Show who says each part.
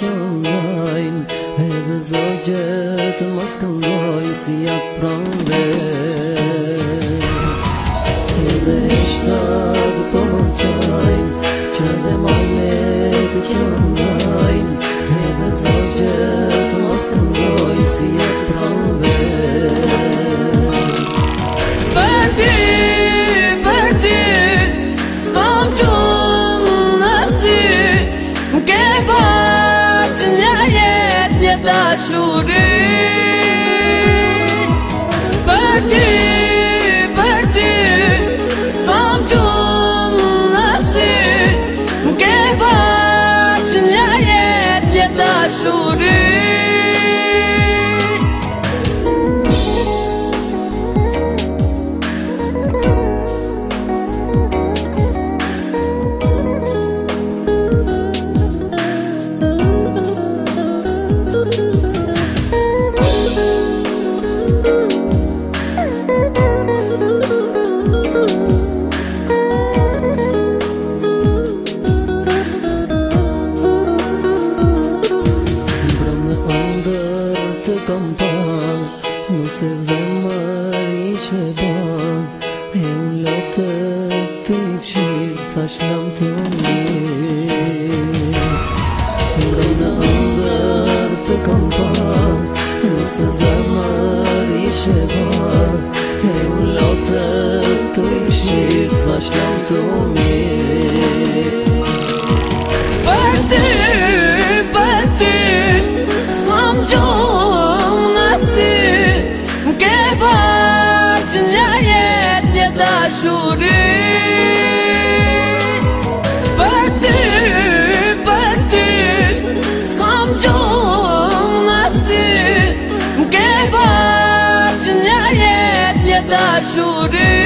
Speaker 1: që ndajnë, edhe zogje të mos këlloj si atë pranve. Edhe ishtat po më qajnë, që dhe majmet që ndajnë, edhe zogje të mos këlloj si atë pranve.
Speaker 2: Dashuri për ty s'kam gjumë nësi ke bërë që një jetë dashuri.
Speaker 1: Nëse zemër i që ban, e unë lotë të i fshirë, thash lam të mirë. Mbrëm në ndër të kam ban, nëse zemër i që ban, e unë lotë të i fshirë, thash lam të mirë.
Speaker 2: Për ty, s'kam gjumë nësi ke bërë që një jetë dashuri. Për ty, s'kam gjumë nësi ke bërë që një jetë dashuri.